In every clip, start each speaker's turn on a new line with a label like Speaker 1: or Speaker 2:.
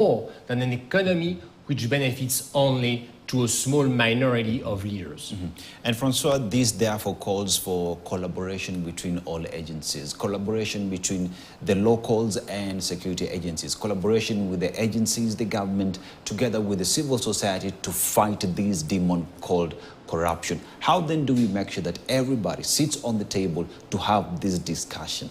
Speaker 1: more than an economy which benefits only to a small minority of leaders.
Speaker 2: And Francois, this therefore calls for collaboration between all agencies, collaboration between the locals and security agencies, collaboration with the agencies, the government, together with the civil society to fight this demon called corruption. How then do we make sure that everybody sits on the table to have this discussion?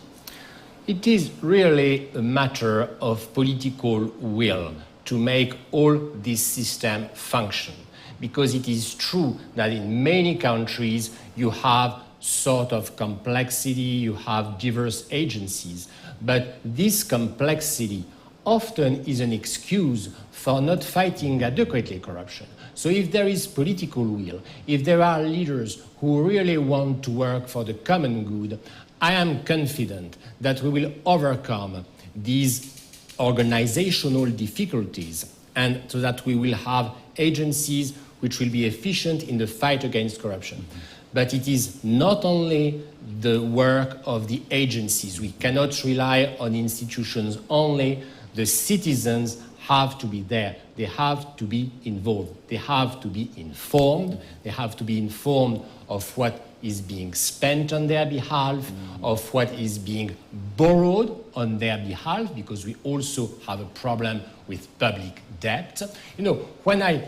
Speaker 1: It is really a matter of political will to make all this system function. Because it is true that in many countries you have sort of complexity, you have diverse agencies, but this complexity often is an excuse for not fighting adequately corruption. So if there is political will, if there are leaders who really want to work for the common good, I am confident that we will overcome these organizational difficulties and so that we will have agencies which will be efficient in the fight against corruption. But it is not only the work of the agencies. We cannot rely on institutions only. The citizens have to be there. They have to be involved. They have to be informed. They have to be informed of what is being spent on their behalf, of what is being borrowed on their behalf, because we also have a problem with public debt. You know, when I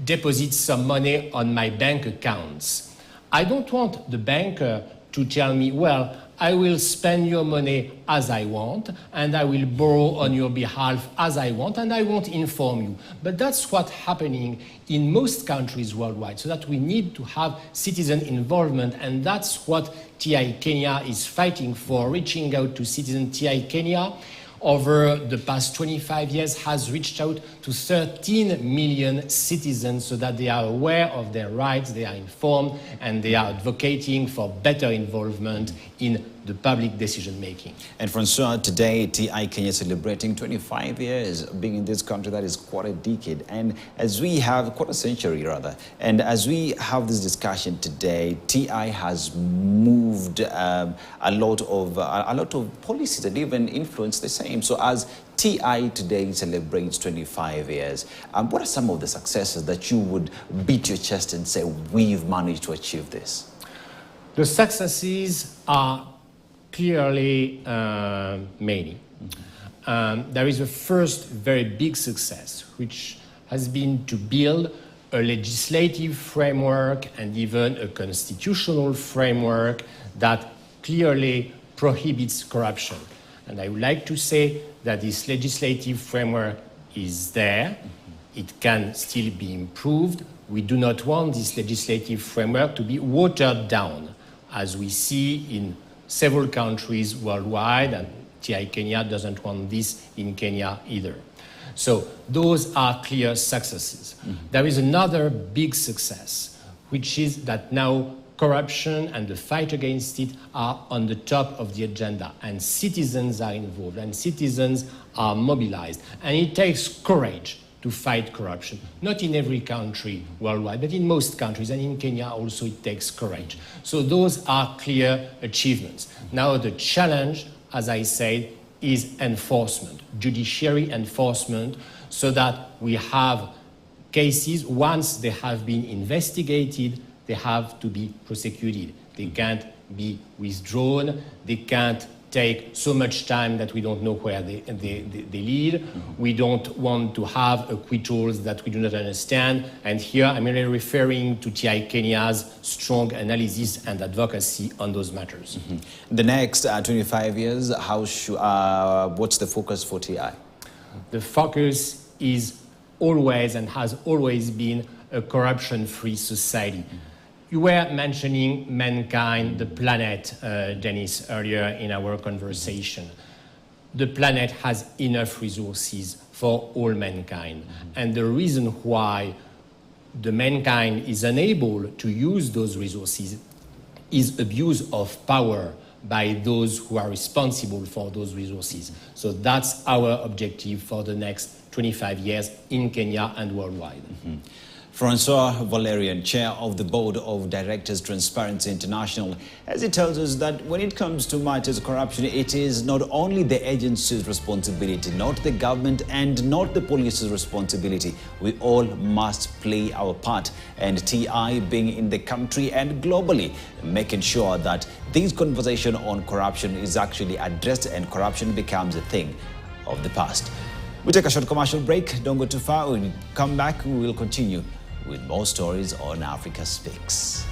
Speaker 1: deposit some money on my bank accounts, I don't want the banker to tell me, well, I will spend your money as I want, and I will borrow on your behalf as I want, and I won't inform you. But that's what's happening in most countries worldwide, so that we need to have citizen involvement, and that's what TI Kenya is fighting for, reaching out to citizens. TI Kenya, over the past 25 years, has reached out to 13 million citizens so that they are aware of their rights, they are informed, and they are advocating for better involvement in the public decision-making.
Speaker 2: And Francois, today TI Kenya is celebrating 25 years being in this country. That is quite a decade. And as we have, quite a century rather, and as we have this discussion today, TI has moved a lot of policies that even influence the same. So as TI today celebrates 25 years, what are some of the successes that you would beat your chest and say, we've managed to achieve this?
Speaker 1: The successes are clearly many. There is a first very big success, which has been to build a legislative framework and even a constitutional framework that clearly prohibits corruption. And I would like to say that this legislative framework is there. It can still be improved. We do not want this legislative framework to be watered down, as we see in several countries worldwide, and TI Kenya doesn't want this in Kenya either. So those are clear successes. There is another big success, which is that now corruption and the fight against it are on the top of the agenda, and citizens are involved, and citizens are mobilized. And it takes courage to fight corruption. Not in every country worldwide, but in most countries, and in Kenya also it takes courage. So those are clear achievements. Now the challenge, as I said, is enforcement, judiciary enforcement, so that we have cases, once they have been investigated, they have to be prosecuted. They can't be withdrawn, they can't take so much time that we don't know where they lead. We don't want to have acquittals that we do not understand. And here I'm really referring to TI Kenya's strong analysis and advocacy on those matters.
Speaker 2: The next 25 years, what's the focus for TI?
Speaker 1: The focus is always and has always been a corruption-free society. You were mentioning mankind, the planet, Dennis, earlier in our conversation. The planet has enough resources for all mankind. And the reason why the mankind is unable to use those resources is abuse of power by those who are responsible for those resources. So that's our objective for the next 25 years in Kenya and worldwide.
Speaker 2: Francois Valerian, chair of the board of directors Transparency International, as he tells us that when it comes to matters of corruption, it is not only the agency's responsibility, not the government and not the police's responsibility. We all must play our part, and TI being in the country and globally, making sure that this conversation on corruption is actually addressed and corruption becomes a thing of the past. We take a short commercial break. Don't go too far. When we come back, we will continue with more stories on Africa Speaks.